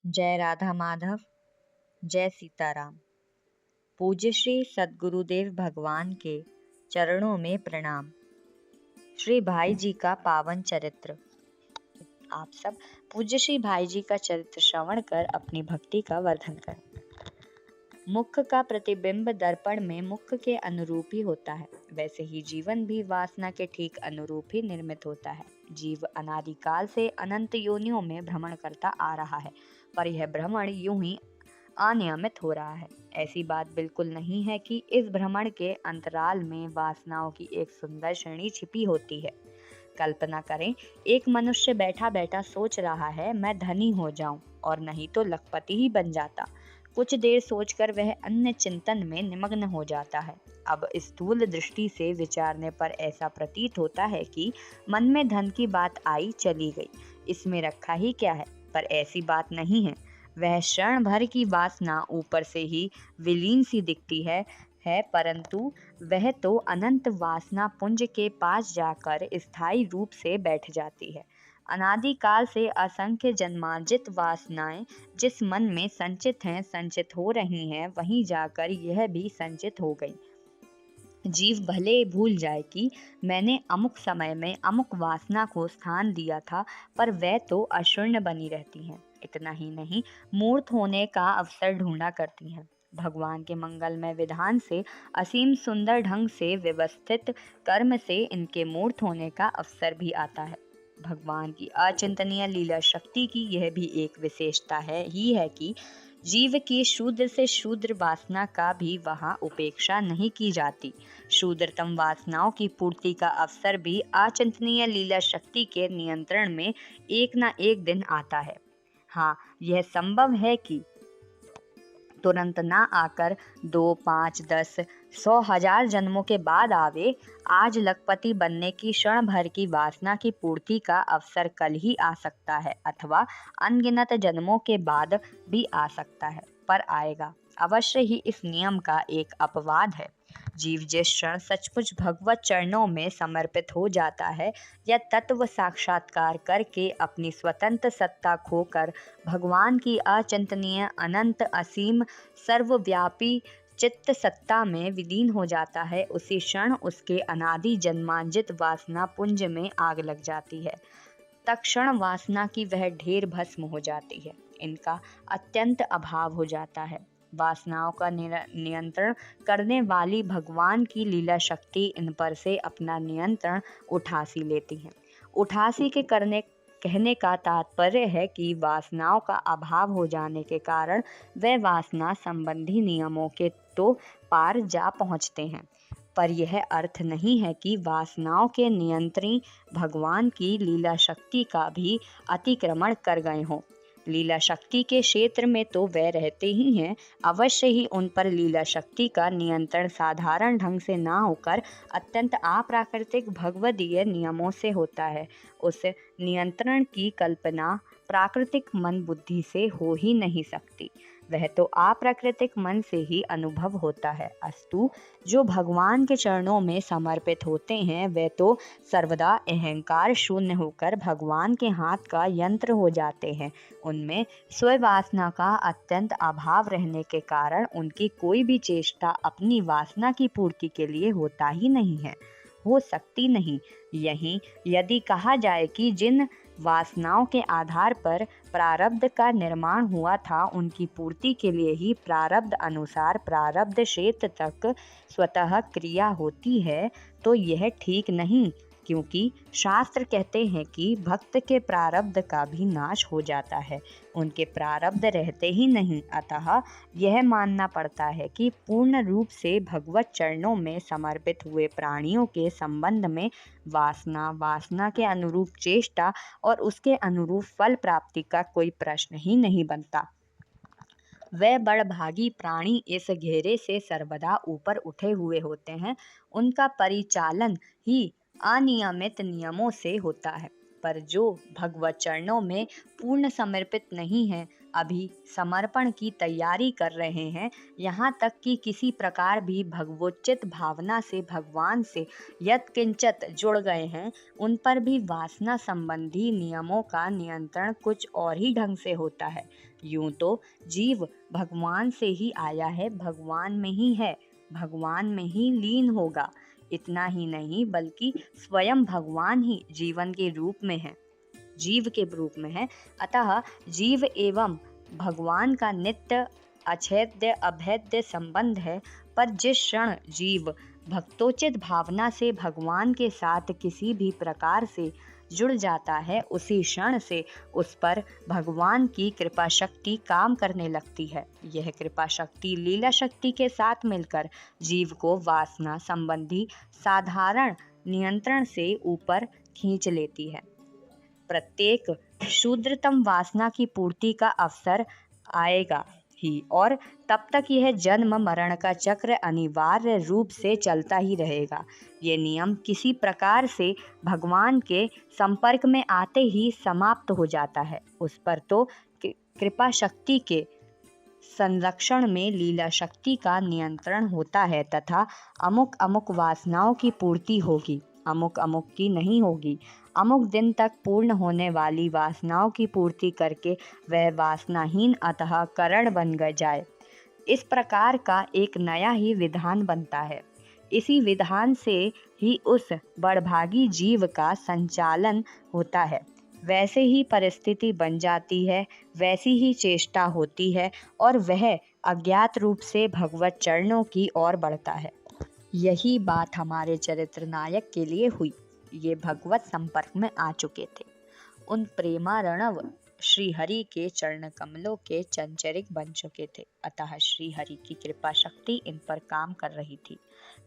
जय राधा माधव, जय सीताराम। पूज्य श्री सद्गुरुदेव भगवान के चरणों में प्रणाम। श्री भाई जी का पावन चरित्र। आप सब पूज्य श्री भाई जी का चरित्र श्रवण कर अपनी भक्ति का वर्धन करें। मुख का प्रतिबिंब दर्पण में मुख के अनुरूप ही होता है, वैसे ही जीवन भी वासना के ठीक अनुरूप ही निर्मित होता है। जीव अनादिकाल से अनंत योनियों में भ्रमण करता आ रहा है, पर यह भ्रमण यूं ही अनियमित हो रहा है। ऐसी बात बिल्कुल नहीं है कि इस भ्रमण के अंतराल में वासनाओं की एक सुंदर श्रेणी छिपी होती है। कल्पना करें, एक मनुष्य बैठा बैठा सोच रहा है मैं धनी हो जाऊं और नहीं तो लखपति ही बन जाता। कुछ देर सोचकर वह अन्य चिंतन में निमग्न हो जाता है। अब स्थूल दृष्टि से विचारने पर ऐसा प्रतीत होता है कि मन में धन की बात आई चली गई, इसमें रखा ही क्या है। पर ऐसी बात नहीं है। वह क्षण भर की वासना ऊपर से ही विलीन सी दिखती है, परंतु वह तो अनंत वासना पुंज के पास जाकर स्थायी रूप से बैठ जाती है। अनादिकाल से असंख्य जन्मार्जित वासनाएं जिस मन में संचित हैं, संचित हो रही हैं, वहीं जाकर यह भी संचित हो गई। जीव भले भूल जाए कि मैंने अमुक समय में अमुक वासना को स्थान दिया था, पर वह तो अशून्य बनी रहती हैं। इतना ही नहीं, मूर्त होने का अवसर ढूंढा करती हैं। भगवान के मंगलमय विधान से असीम सुंदर ढंग से व्यवस्थित कर्म से इनके मूर्त होने का अवसर भी आता है। भगवान की अचिंतनीय लीला शक्ति की यह भी एक विशेषता है कि जीव की शूद्र से शूद्र वासना का भी वहाँ उपेक्षा नहीं की जाती। शूद्रतम वासनाओं की पूर्ति का अवसर भी अचिंतनीय लीला शक्ति के नियंत्रण में एक न एक दिन आता है। हाँ, यह संभव है कि तुरंत ना आकर 2, 5, 10, 100, 1000 जन्मों के बाद आवे। आज लखपति बनने की क्षण भर की वासना की पूर्ति का अवसर कल ही आ सकता है, अथवा अनगिनत जन्मों के बाद भी आ सकता है, पर आएगा अवश्य ही। इस नियम का एक अपवाद है। जीव जिस क्षण सचमुच भगवत चरणों में समर्पित हो जाता है या तत्व साक्षात्कार करके अपनी स्वतंत्र सत्ता खोकर भगवान की अचिंतनीय अनंत असीम सर्वव्यापी चित्त सत्ता में विलीन हो जाता है, उसी क्षण उसके अनादि जन्मांजित वासना पुंज में आग लग जाती है। तत्क्षण वासना की वह ढेर भस्म हो जाती है। इनका अत्यंत अभाव हो जाता है। वासनाओं का नियंत्रण करने वाली भगवान की लीला शक्ति इन पर से अपना नियंत्रण उठा सी लेती है। उठासी के कहने का तात्पर्य है कि वासनाओं का अभाव हो जाने के कारण वे वासना संबंधी नियमों के तो पार जा पहुंचते हैं, पर यह अर्थ नहीं है कि वासनाओं के नियंत्री भगवान की लीला शक्ति का भी अतिक्रमण कर गए हों। लीला शक्ति के क्षेत्र में तो वे रहते ही हैं, अवश्य ही उन पर लीला शक्ति का नियंत्रण साधारण ढंग से ना होकर अत्यंत अप्राकृतिक भगवदीय नियमों से होता है। उस नियंत्रण की कल्पना प्राकृतिक मन बुद्धि से हो ही नहीं सकती। वह तो अप्राकृतिक मन से ही अनुभव होता है। अस्तु, जो भगवान के चरणों में समर्पित होते हैं वे तो सर्वदा अहंकार शून्य होकर भगवान के हाथ का यंत्र हो जाते हैं। उनमें स्ववासना का अत्यंत अभाव रहने के कारण उनकी कोई भी चेष्टा अपनी वासना की पूर्ति के लिए होता ही नहीं है, हो सकती नहीं। यही यदि कहा जाए कि जिन वासनाओं के आधार पर प्रारब्ध का निर्माण हुआ था, उनकी पूर्ति के लिए ही प्रारब्ध अनुसार प्रारब्ध क्षेत्र तक स्वतः क्रिया होती है, तो यह ठीक नहीं, क्योंकि शास्त्र कहते हैं कि भक्त के प्रारब्ध का भी नाश हो जाता है, उनके प्रारब्ध रहते ही नहीं। अतः यह मानना पड़ता है कि पूर्ण रूप से भगवत चरणों में समर्पित हुए प्राणियों के संबंध में वासना के अनुरूप चेष्टा और उसके अनुरूप फल प्राप्ति का कोई प्रश्न ही नहीं बनता। वह बड़भागी प्राणी इस घेरे से सर्वदा ऊपर उठे हुए होते हैं। उनका परिचालन ही अनियमित नियमों से होता है, पर जो भगवत चरणों में पूर्ण समर्पित नहीं है, अभी समर्पण की तैयारी कर रहे हैं, यहाँ तक कि किसी प्रकार भी भगवोचित भावना से भगवान से यत्किंचित जुड़ गए हैं, उन पर भी वासना संबंधी नियमों का नियंत्रण कुछ और ही ढंग से होता है। यूं तो जीव भगवान से ही आया है, भगवान में ही है, भगवान में ही लीन होगा। इतना ही नहीं बल्कि स्वयं भगवान ही जीवन के रूप में है, जीव के रूप में है। अतः जीव एवं भगवान का नित्य अछेद्य अभेद्य संबंध है। पर जिस क्षण जीव भक्तोचित भावना से भगवान के साथ किसी भी प्रकार से जुड़ जाता है, उसी क्षण से उस पर भगवान की कृपा शक्ति काम करने लगती है। यह कृपा शक्ति लीला शक्ति के साथ मिलकर जीव को वासना संबंधी साधारण नियंत्रण से ऊपर खींच लेती है। प्रत्येक शूद्रतम वासना की पूर्ति का अवसर आएगा ही, और तब तक यह जन्म मरण का चक्र अनिवार्य रूप से चलता ही रहेगा। ये नियम किसी प्रकार से भगवान के संपर्क में आते ही समाप्त हो जाता है। उस पर तो कृपा शक्ति के संरक्षण में लीला शक्ति का नियंत्रण होता है, तथा अमुक अमुक वासनाओं की पूर्ति होगी, अमुक अमुक की नहीं होगी। अमुक दिन तक पूर्ण होने वाली वासनाओं की पूर्ति करके वह वासनाहीन अतः करण बन जाए, इस प्रकार का एक नया ही विधान बनता है। इसी विधान से ही उस बड़भागी जीव का संचालन होता है। वैसे ही परिस्थिति बन जाती है, वैसी ही चेष्टा होती है, और वह अज्ञात रूप से भगवत चरणों की ओर बढ़ता है। यही बात हमारे चरित्र नायक के लिए हुई। ये भगवत संपर्क में आ चुके थे। उन प्रेमारणव श्री हरि के चरण कमलों के चंचरिक बन चुके थे। अतः श्री हरि की कृपा शक्ति इन पर काम कर रही थी।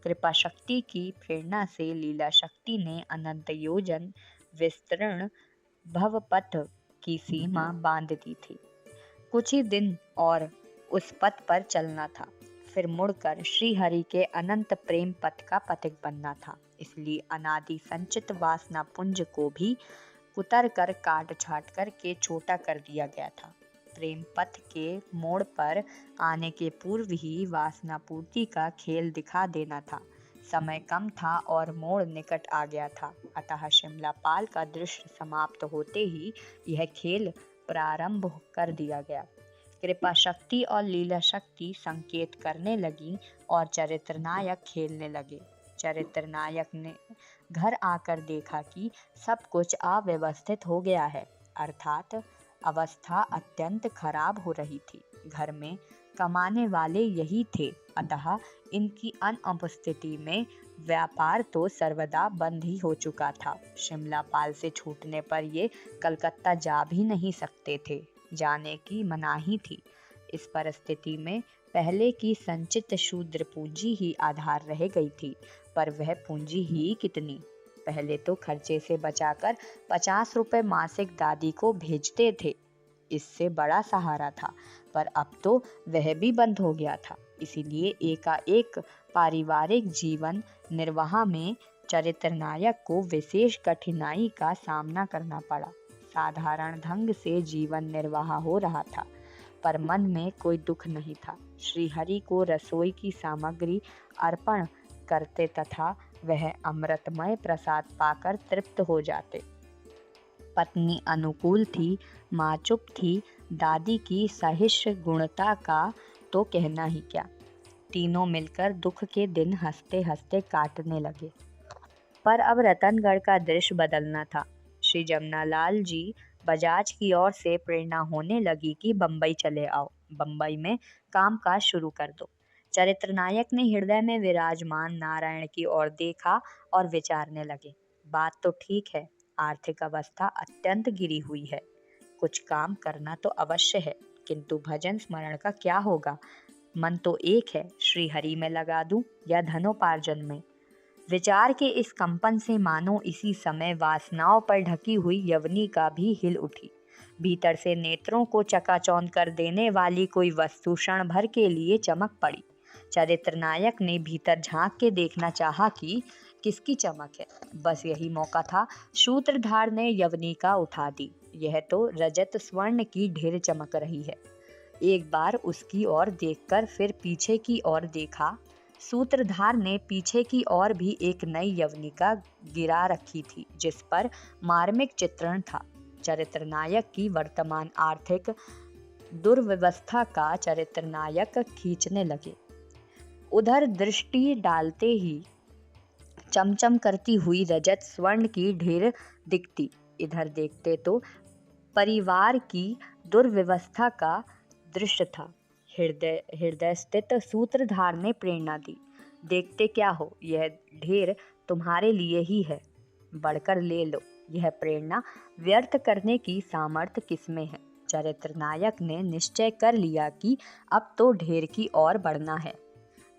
कृपा शक्ति की प्रेरणा से लीला शक्ति ने अनंत योजन विस्तृण भवपथ की सीमा बांध दी थी। कुछ ही दिन और उस पथ पर चलना था, फिर मुड़कर श्री हरि के अनंत प्रेम पथ का पथिक बनना था। इसलिए अनादि संचित वासना पुंज को भी कुतर कर काट छाट कर के छोटा कर दिया गया था। प्रेम पथ के मोड़ पर आने के पूर्व ही वासना पूर्ति का खेल दिखा देना था। समय कम था और मोड़ निकट आ गया था। अतः शिमला पाल का दृश्य समाप्त होते ही यह खेल प्रारंभ कर दिया गया। कृपा शक्ति और लीला शक्ति संकेत करने लगी और चरित्र नायक खेलने लगे। चरित्र नायक ने घर आकर देखा कि सब कुछ अव्यवस्थित हो गया है, अर्थात अवस्था अत्यंत खराब हो रही थी। घर में कमाने वाले यही थे, अतः इनकी अनुपस्थिति में व्यापार तो सर्वदा बंद ही हो चुका था। शिमला पाल से छूटने पर ये कलकत्ता जा भी नहीं सकते थे, जाने की मनाही थी। इस परिस्थिति में पहले की संचित शूद्र पूंजी ही आधार रह गई थी, पर वह पूंजी ही कितनी। पहले तो खर्चे से बचाकर 50 रुपए मासिक दादी को भेजते थे, इससे बड़ा सहारा था, पर अब तो वह भी बंद हो गया था। इसीलिए एकाएक पारिवारिक जीवन निर्वाह में चरित्र नायक को विशेष कठिनाई का सामना करना पड़ा। साधारण ढंग से जीवन निर्वाह हो रहा था, पर मन में कोई दुख नहीं था। श्री हरि को रसोई की सामग्री अर्पण करते तथा वह अमृतमय प्रसाद पाकर तृप्त हो जाते। पत्नी अनुकूल थी, माँ चुप थी, दादी की सहिष्णु गुणता का तो कहना ही क्या। तीनों मिलकर दुख के दिन हंसते हंसते काटने लगे। पर अब रतनगढ़ का दृश्य बदलना था। श्री जमनालाल जी बजाज की ओर से प्रेरणा होने लगी कि बम्बई चले आओ, बम्बई में कामकाज शुरू कर दो। चरित्र नायक ने हृदय में विराजमान नारायण की ओर देखा और विचारने लगे। बात तो ठीक है, आर्थिक अवस्था अत्यंत गिरी हुई है, कुछ काम करना तो अवश्य है, किंतु भजन स्मरण का क्या होगा। मन तो एक है, श्री हरि में लगा दूं या धनोपार्जन में। विचार के इस कंपन से मानो इसी समय वासनाओं पर ढकी हुई यवनी का भी हिल उठी। भीतर से नेत्रों को चकाचौंध कर देने वाली कोई वस्तु क्षण भर के लिए चमक पड़ी। चरित्र नायक ने भीतर झांक के देखना चाहा कि किसकी चमक है। बस यही मौका था। सूत्रधार ने यवनिका उठा दी। यह तो रजत स्वर्ण की ढेर चमक रही है। एक बार उसकी ओर देखकर फिर पीछे की ओर देखा। सूत्रधार ने पीछे की ओर भी एक नई यवनिका गिरा रखी थी, जिस पर मार्मिक चित्रण था। चरित्र नायक की वर्तमान आर्थिक दुर्व्यवस्था का चरित्र नायक खींचने लगे। उधर दृष्टि डालते ही चमचम करती हुई रजत स्वर्ण की ढेर दिखती, इधर देखते तो परिवार की दुर्व्यवस्था का दृश्य था। हृदय स्थित सूत्रधार ने प्रेरणा दी। देखते क्या हो, यह ढेर तुम्हारे लिए ही है, बढ़कर ले लो। यह प्रेरणा व्यर्थ करने की सामर्थ्य किसमें है? चरित्र नायक ने निश्चय कर लिया कि अब तो ढेर की ओर बढ़ना है।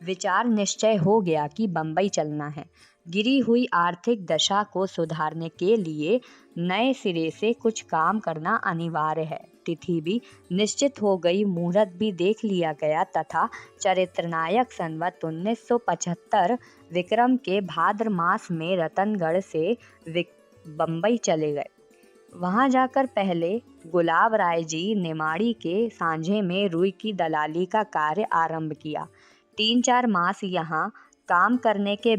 विचार निश्चय हो गया कि बंबई चलना है। गिरी हुई आर्थिक दशा को सुधारने के लिए नए सिरे से कुछ काम करना अनिवार्य है। तिथि भी निश्चित हो गई, मुहूर्त भी देख लिया गया तथा चरित्र नायक संवत 1975 विक्रम के भाद्र मास में रतनगढ़ से बंबई चले गए। वहां जाकर पहले गुलाब राय जी नेमाड़ी के सांझे में रुई की दलाली का कार्य आरंभ किया। 3-4 मास यहाँ काम करने के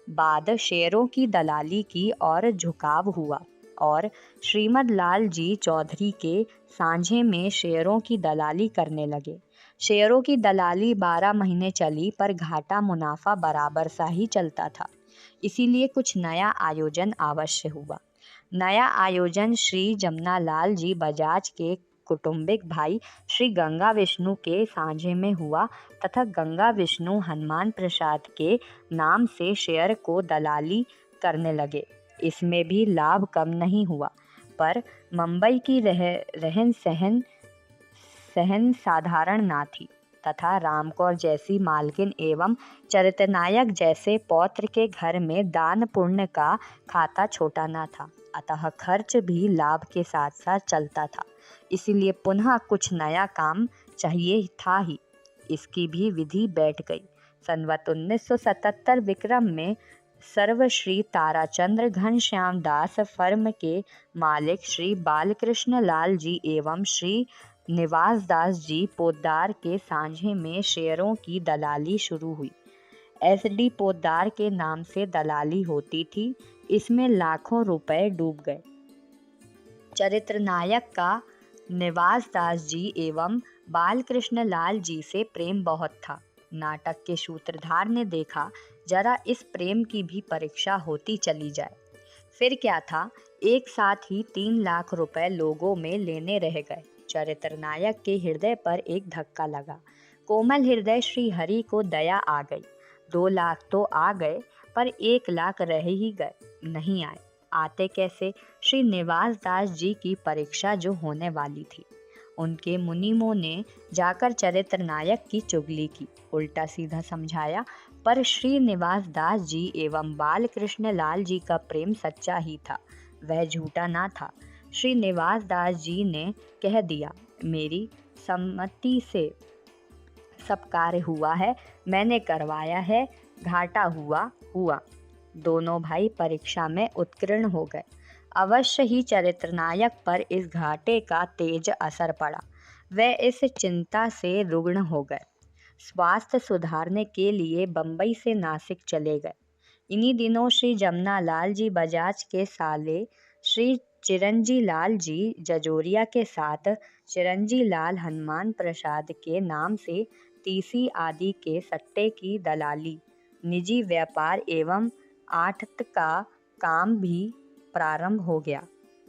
बाद शेयरों की दलाली की ओर झुकाव हुआ और श्रीमद लाल जी चौधरी के सांझे में शेयरों की दलाली करने लगे। शेयरों की दलाली 12 महीने चली, पर घाटा मुनाफा बराबर सा ही चलता था। इसीलिए कुछ नया आयोजन अवश्य हुआ। नया आयोजन श्री जमनालाल जी बजाज के कुटुंबिक भाई श्री गंगा विष्णु के सांझे में हुआ तथा गंगा विष्णु हनुमान प्रसाद के नाम से शेयर को दलाली करने लगे। इसमें भी लाभ कम नहीं हुआ, पर मुंबई की रहन सहन साधारण ना थी तथा रामकौर जैसी मालकिन एवं चरित्रनायक जैसे पौत्र के घर में दान पुण्य का खाता छोटा ना था, अतः खर्च भी लाभ के साथ साथ चलता था। इसीलिए पुनः कुछ नया काम चाहिए था ही। इसकी भी विधि बैठ गई। संवत 1977 विक्रम में सर्वश्री ताराचंद्र घनश्याम दास फर्म के मालिक श्री बालकृष्ण लाल जी एवं श्री निवास दास जी पोद्दार के सांझे में शेयरों की दलाली शुरू हुई। SD पोद्दार के नाम से दलाली होती थी। इसमें लाखों रुपए डूब गए। चरित्र नायक का निवास दास जी एवं बालकृष्ण लाल जी से प्रेम बहुत था। नाटक के सूत्रधार ने देखा, जरा इस प्रेम की भी परीक्षा होती चली जाए। फिर क्या था, एक साथ ही 3 लाख रुपए लोगों में लेने रह गए। चरित्र नायक के हृदय पर एक धक्का लगा। कोमल हृदय श्री हरि को दया आ गई। 2 लाख तो आ गए, पर 1 लाख रह ही गए, नहीं आए। आते कैसे? श्री निवास दास जी की परीक्षा जो होने वाली थी। उनके मुनीमों ने जाकर चरित्र नायक की चुगली की, उल्टा सीधा समझाया, पर श्री निवास दास जी एवं बालकृष्ण लाल जी का प्रेम सच्चा ही था, वह झूठा ना था। श्री निवास दास जी ने कह दिया, मेरी सम्मति से सब कार्य हुआ है, मैंने करवाया है, घाटा हुआ। दोनों भाई परीक्षा में उत्तीर्ण हो गए। अवश्य ही चरित्र नायक पर इस घाटे का तेज असर पड़ा। वे इस चिंता से रुग्ण हो गए। स्वास्थ्य सुधारने के लिए बंबई से नासिक चले गए। इन्हीं दिनों श्री जमनालाल जी बजाज के साले श्री चिरंजी लाल जी जजोरिया के साथ चिरंजी लाल हनुमान प्रसाद के नाम से तीसी आदि के सट्टे की दलाली, निजी व्यापार एवं आढ़त का काम भी प्रारंभ हो गया।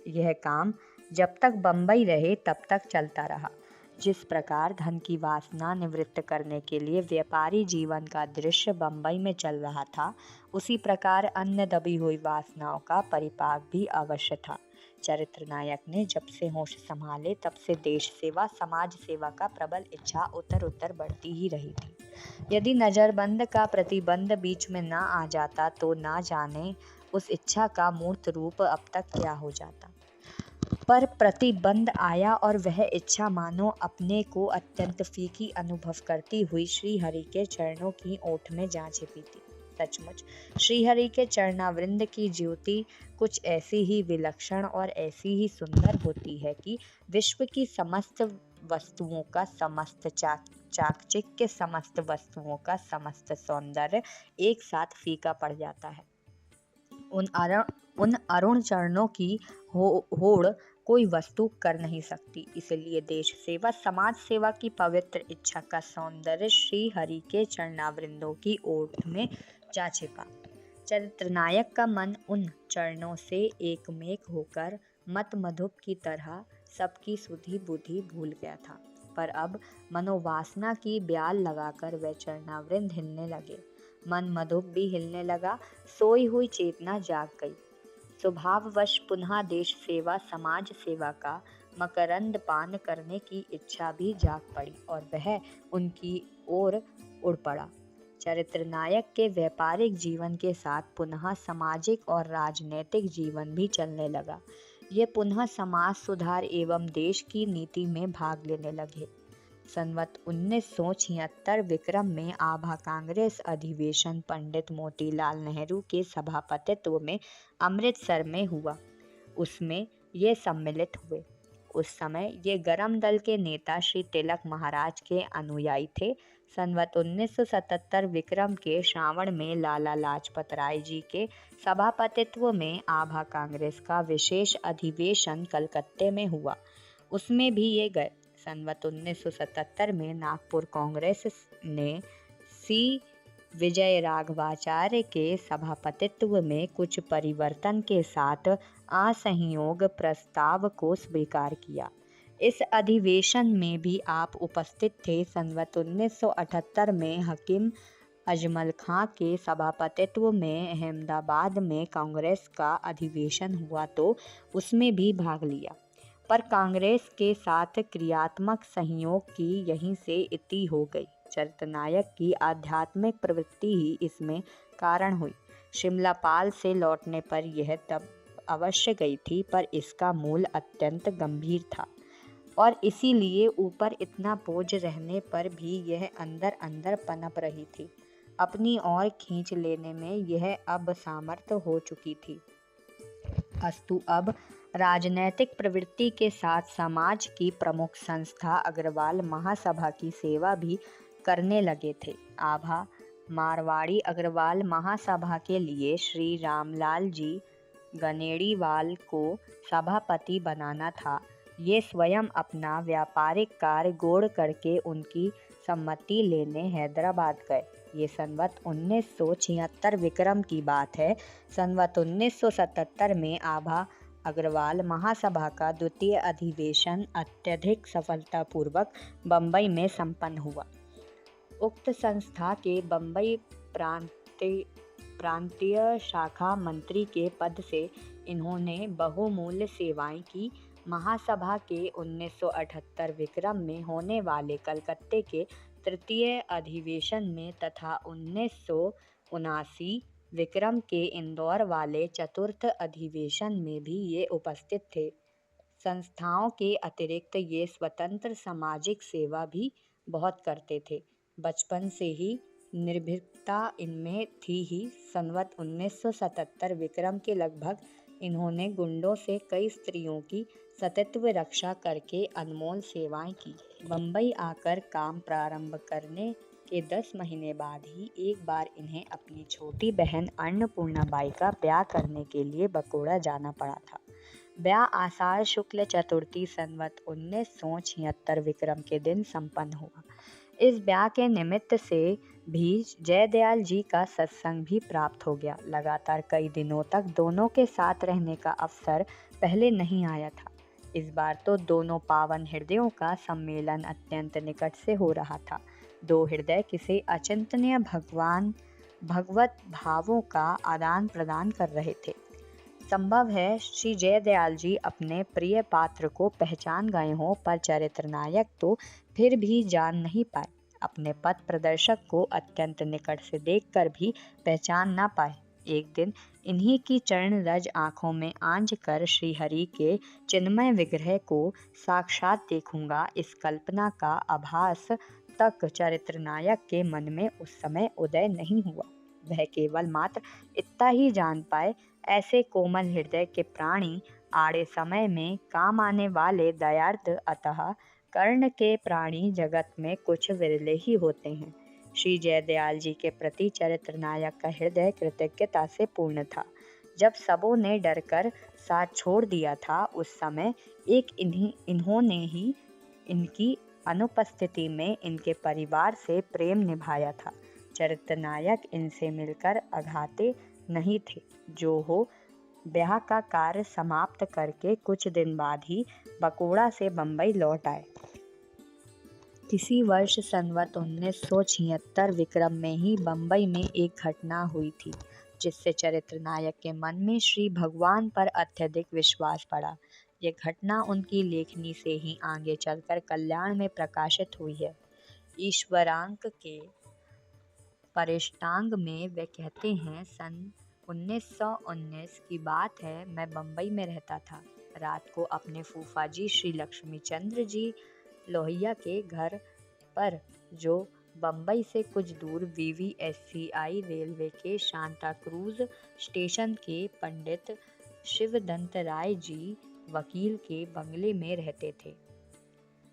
यह काम जब तक बंबई रहे तब तक चलता रहा। जिस प्रकार धन की वासना निवृत्त करने के लिए व्यापारी जीवन का दृश्य बंबई में चल रहा था, उसी प्रकार अन्य दबी हुई वासनाओं का परिपाक भी अवश्य था। चरित्र नायक ने जब से होश संभाले तब से देश सेवा, समाज सेवा का प्रबल इच्छा उत्तर बढ़ती ही रही थी। यदि नजरबंद का प्रतिबंध बीच में ना आ जाता तो ना जाने उस इच्छा का मूर्त रूप अब तक क्या हो जाता। पर प्रतिबंध आया और वह इच्छा मानो अपने को अत्यंत फीकी अनुभव करती हुई श्री हरि के चरणों की ओट में जा छिपी थी। सचमुच श्रीहरि के चरणावृंद की ज्योति कुछ ऐसी ही विलक्षण और ऐसी ही सुंदर होती है कि विश्व की समस्त वस्तुओं का समस्त चाकचिक्य, समस्त वस्तुओं का समस्त सौंदर्य एक साथ फीका पड़ जाता है। उन अरुण चरणों की होड़ कोई वस्तु कर नहीं सकती। इसलिए देश सेवा, समाज सेवा की पवित्र इच्छा का सौंदर्य श्री हरि के चरणावृंदों की ओट में जा छिपा। चरित्र नायक का मन उन चरणों से एकमेक होकर मतमधुप की तरह सबकी सुधि बुद्धि भूल गया था। पर अब मनोवासना की ब्याल लगाकर वे चरणावृंद हिलने लगे। मन मधुप भी हिलने लगा। सोई हुई चेतना जाग गई। स्वभाववश पुनः देश सेवा, समाज सेवा का मकरंद पान करने की इच्छा भी जाग पड़ी और वह उनकी ओर उड़ पड़ा। चरित्र नायक के व्यापारिक जीवन के साथ पुनः सामाजिक और राजनैतिक जीवन भी चलने लगा। ये पुनः समाज सुधार एवं देश की नीति में भाग लेने लगे। संवत 1976 विक्रम में आभा कांग्रेस अधिवेशन पंडित मोतीलाल नेहरू के सभापतित्व में अमृतसर में हुआ। उसमें ये सम्मिलित हुए। उस समय ये गरम दल के नेता श्री तिलक महाराज के अनुयायी थे। संवत 1977 विक्रम के श्रावण में लाला लाजपत राय जी के सभापतित्व में आभा कांग्रेस का विशेष अधिवेशन कलकत्ते में हुआ। उसमें भी ये गए। संवत 1977 में नागपुर कांग्रेस ने सी विजय राघवाचार्य के सभापतित्व में कुछ परिवर्तन के साथ असहयोग प्रस्ताव को स्वीकार किया। इस अधिवेशन में भी आप उपस्थित थे। संवत 1978 में हकीम अजमल खां के सभापतित्व में अहमदाबाद में कांग्रेस का अधिवेशन हुआ तो उसमें भी भाग लिया। पर कांग्रेस के साथ क्रियात्मक सहयोग की यहीं से इति हो गई। चरित्रनायक की आध्यात्मिक प्रवृत्ति ही इसमें कारण हुई। शिमला पाल से लौटने पर यह तब अवश्य गई थी, पर इसका मूल अत्यंत गंभीर था और इसीलिए ऊपर इतना बोझ रहने पर भी यह अंदर अंदर पनप रही थी। अपनी ओर खींच लेने में यह अब सामर्थ्य हो चुकी थी। अस्तु अब राजनैतिक प्रवृत्ति के साथ समाज की प्रमुख संस्था अग्रवाल महासभा की सेवा भी करने लगे थे। आभा मारवाड़ी अग्रवाल महासभा के लिए श्री रामलाल जी गनेड़ीवाल को सभापति बनाना था। ये स्वयं अपना व्यापारिक कार्य गोड़ करके उनकी सम्मति लेने हैदराबाद गए। ये संवत 1976 विक्रम की बात है। संवत 1977 में आभा अग्रवाल महासभा का द्वितीय अधिवेशन अत्यधिक सफलतापूर्वक बम्बई में संपन्न हुआ। उक्त संस्था के बम्बई प्रांतीय शाखा मंत्री के पद से इन्होंने बहुमूल्य सेवाएं की। महासभा के 1978 विक्रम में होने वाले कलकत्ते के तृतीय अधिवेशन में तथा 1979 विक्रम के इंदौर वाले चतुर्थ अधिवेशन में भी ये उपस्थित थे। संस्थाओं के अतिरिक्त ये स्वतंत्र सामाजिक सेवा भी बहुत करते थे। बचपन से ही निर्भीकता इनमें थी ही। संवत 1977 विक्रम के लगभग इन्होंने गुंडों से कई स्त्रियों की सतत्व रक्षा करके अनमोल सेवाएं की। बम्बई आकर काम प्रारंभ करने के 10 महीने बाद ही एक बार इन्हें अपनी छोटी बहन अन्नपूर्णा बाई का ब्याह करने के लिए बकोड़ा जाना पड़ा था। ब्याह आषाढ़ शुक्ल चतुर्थी संवत 1976 विक्रम के दिन संपन्न हुआ। इस ब्याह के निमित्त से भी जयदयाल जी का सत्संग भी प्राप्त हो गया। लगातार कई दिनों तक दोनों के साथ रहने का अवसर पहले नहीं आया था। इस बार तो दोनों पावन हृदयों का सम्मेलन अत्यंत निकट से हो रहा था। दो हृदय किसी अचिंतनीय भगवत भावों का आदान प्रदान कर रहे थे। संभव है श्री जयदयाल जी अपने प्रिय पात्र को पहचान गए हों, पर चरित्र नायक तो फिर भी जान नहीं पाए। अपने पथ प्रदर्शक को अत्यंत निकट से देखकर भी पहचान ना पाए। एक दिन इन्हीं की चरण रज आंखों में आंज कर श्रीहरि के चिन्मय विग्रह को साक्षात देखूंगा, इस कल्पना का आभास तक चरित्र नायक के मन में उस समय उदय नहीं हुआ। वह केवल मात्र इतना ही जान पाए। ऐसे कोमल हृदय के प्राणी आड़े समय में काम आने वाले दयार्थ, अतः कर्ण के प्राणी जगत में कुछ विरले ही होते हैं। श्री जयदयाल जी के प्रति चरित्र नायक का हृदय कृतज्ञता से पूर्ण था। जब सबों ने डरकर साथ छोड़ दिया था, उस समय एक इन्होंने ही इनकी अनुपस्थिति में इनके परिवार से प्रेम निभाया था। चरित्र नायक इनसे मिलकर अघाते नहीं थे। जो हो, ब्याह का कार्य समाप्त करके कुछ दिन बाद ही बकोड़ा से बंबई लौट आए। इसी वर्ष संवत 1976 विक्रम में ही बंबई में एक घटना हुई थी, जिससे चरित्र नायक के मन में श्री भगवान पर अत्यधिक विश्वास पड़ा। यह घटना उनकी लेखनी से ही आगे चलकर कल्याण में प्रकाशित हुई है। ईश्वरांक के परिष्टांग में वे कहते हैं, सन 1919 की बात है, मैं बंबई में रहता था। रात को अपने फूफा जी श्री लक्ष्मीचंद्र जी लोहिया के घर पर, जो बंबई से कुछ दूर VVSCI रेलवे के सांता क्रूज स्टेशन के पंडित शिवदत्त राय जी वकील के बंगले में रहते थे।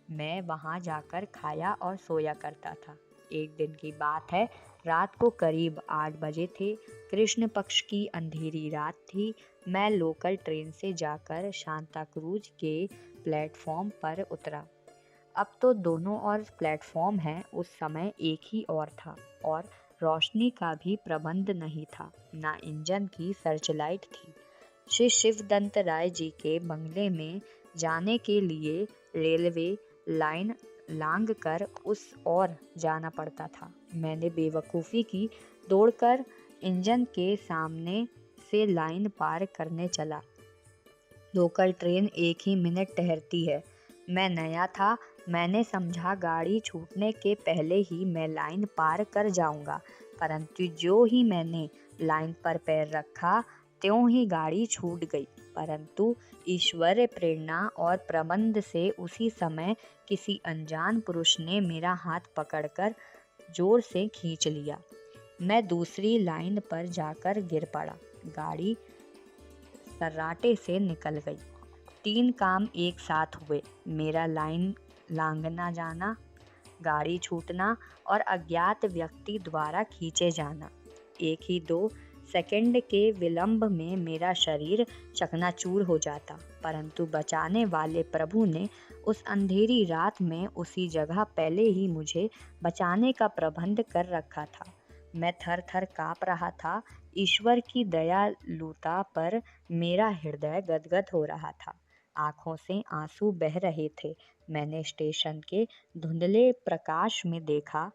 मैं वहां जाकर खाया और सोया करता था। एक दिन की बात है, रात को करीब 8 बजे थे। कृष्ण पक्ष की अंधेरी रात थी। मैं लोकल ट्रेन से जाकर सांता क्रूज के प्लेटफॉर्म पर उतरा। अब तो दोनों ओर प्लेटफॉर्म हैं, उस समय एक ही और था, और रोशनी का भी प्रबंध नहीं था, ना इंजन की सर्चलाइट थी। श्री शिवदत्त राय जी के बंगले में जाने के लिए रेलवे लाइन लांघ कर उस ओर जाना पड़ता था। मैंने बेवकूफ़ी की, दौड़कर इंजन के सामने से लाइन पार करने चला। लोकल ट्रेन 1 ही मिनट ठहरती है। मैं नया था, मैंने समझा गाड़ी छूटने के पहले ही मैं लाइन पार कर जाऊंगा, परंतु जो ही मैंने लाइन पर पैर रखा, त्यों ही गाड़ी छूट गई। परंतु ईश्वरीय प्रेरणा और प्रबंध से उसी समय किसी अनजान पुरुष ने मेरा हाथ पकड़कर जोर से खींच लिया। मैं दूसरी लाइन पर जाकर गिर पड़ा। गाड़ी सर्राटे से निकल गई। 3 काम एक साथ हुए, मेरा लाइन लांघना जाना, गाड़ी छूटना और अज्ञात व्यक्ति द्वारा खींचे जाना। 1 ही 2 सेकंड के विलंब में मेरा शरीर चकनाचूर हो जाता, परंतु बचाने वाले प्रभु ने उस अंधेरी रात में उसी जगह पहले ही मुझे बचाने का प्रबंध कर रखा था। मैं थर-थर काँप रहा था। ईश्वर की दयालुता पर मेरा हृदय गदगद हो रहा था। आँखों से आंसू बह रहे थे। मैंने स्टेशन के धुंधले प्रकाश में देखा,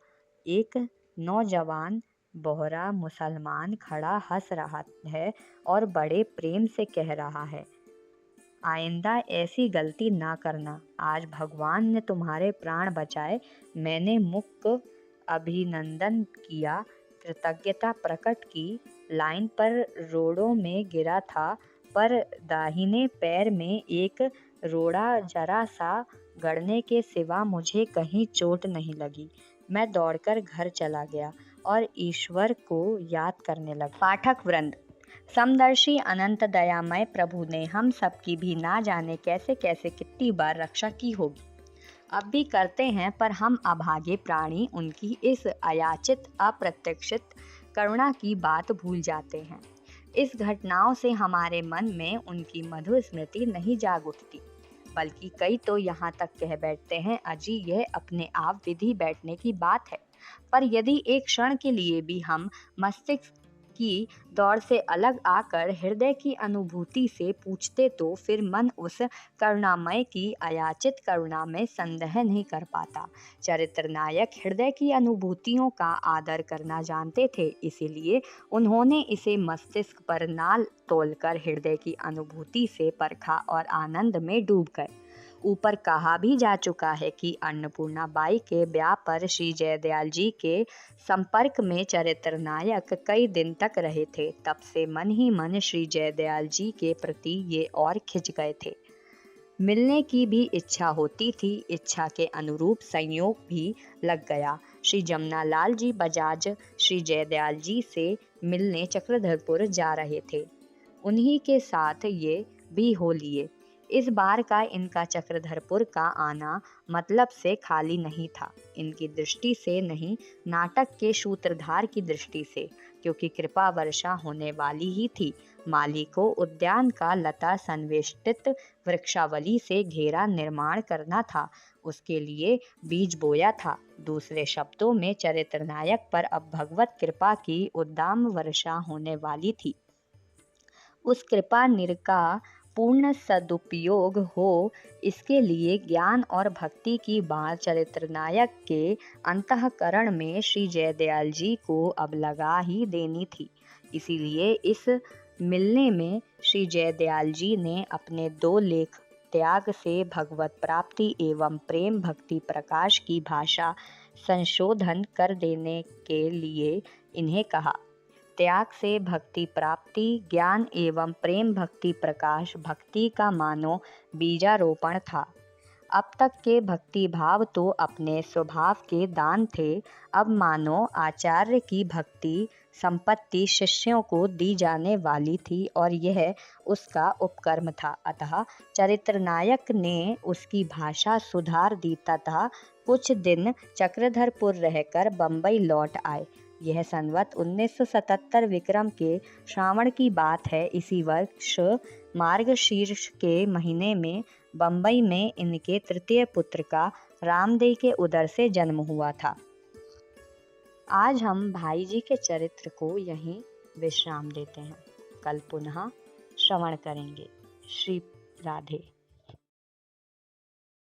एक नौजवान बोहरा मुसलमान खड़ा हंस रहा है और बड़े प्रेम से कह रहा है, आइंदा ऐसी गलती ना करना, आज भगवान ने तुम्हारे प्राण बचाए। मैंने मुक्त अभिनंदन किया, कृतज्ञता प्रकट की। लाइन पर रोड़ों में गिरा था, पर दाहिने पैर में एक रोड़ा जरा सा गड़ने के सिवा मुझे कहीं चोट नहीं लगी। मैं दौड़कर घर चला गया और ईश्वर को याद करने लगा। पाठक वृंद, समदर्शी अनंत दयामय प्रभु ने हम सबकी भी ना जाने कैसे कैसे कितनी बार रक्षा की होगी, अब भी करते हैं, पर हम अभागे प्राणी उनकी इस अयाचित अप्रत्याशित करुणा की बात भूल जाते हैं। इस घटनाओं से हमारे मन में उनकी मधुर स्मृति नहीं जाग उठती, बल्कि कई तो यहाँ तक कह बैठते हैं, अजी यह अपने आप विधि बैठने की बात है। पर यदि एक क्षण के लिए भी हम मस्तिष्क की दौड़ से अलग आकर हृदय की अनुभूति से पूछते, तो फिर मन उस करुणामय की अयाचित करुणा में संदेह नहीं कर पाता। चरित्र नायक हृदय की अनुभूतियों का आदर करना जानते थे, इसीलिए उन्होंने इसे मस्तिष्क पर ना तोलकर हृदय की अनुभूति से परखा और आनंद में डूब गए। ऊपर कहा भी जा चुका है कि अन्नपूर्णा बाई के ब्याह पर श्री जयदयाल जी के संपर्क में चरित्र नायक कई दिन तक रहे थे। तब से मन ही मन श्री जयदयाल जी के प्रति ये और खिंच गए थे। मिलने की भी इच्छा होती थी। इच्छा के अनुरूप संयोग भी लग गया। श्री जमनालाल जी बजाज श्री जयदयाल जी से मिलने चक्रधरपुर जा रहे थे। उन्हीं के साथ ये भी हो लिए। इस बार का इनका चक्रधरपुर का आना मतलब से खाली नहीं था। इनकी दृष्टि से नहीं, नाटक के सूत्रधार की दृष्टि से, क्योंकि कृपा वर्षा होने वाली ही थी। माली को उद्यान का लता संवेष्टित वृक्षावली से घेरा निर्माण करना था। उसके लिए बीज बोया था। दूसरे शब्दों में चरित्र नायक पर अब भगवत कृपा की उद्दाम वर्षा होने वाली थी। उस कृपा निर का पूर्ण सदुपयोग हो, इसके लिए ज्ञान और भक्ति की बात चरित्र नायक के अंतःकरण में श्री जयदयाल जी को अब लगा ही देनी थी। इसीलिए इस मिलने में श्री जयदयाल जी ने अपने 2 लेख त्याग से भगवत प्राप्ति एवं प्रेम भक्ति प्रकाश की भाषा संशोधन कर देने के लिए इन्हें कहा। त्याग से भक्ति प्राप्ति, ज्ञान एवं प्रेम भक्ति प्रकाश, भक्ति का मानो बीजारोपण था। अब तक के भक्ति भाव तो अपने स्वभाव के दान थे। अब मानो आचार्य की भक्ति संपत्ति शिष्यों को दी जाने वाली थी और यह उसका उपकर्म था। अतः चरित्र नायक ने उसकी भाषा सुधार दी तथा कुछ दिन चक्रधरपुर रहकर बम्बई लौट आए। यह संवत 1977 विक्रम के श्रावण की बात है। इसी वर्ष मार्गशीर्ष के महीने में बम्बई में इनके तृतीय पुत्र का रामदेव के उदर से जन्म हुआ था। आज हम भाई जी के चरित्र को यहीं विश्राम देते हैं। कल पुनः श्रवण करेंगे। श्री राधे।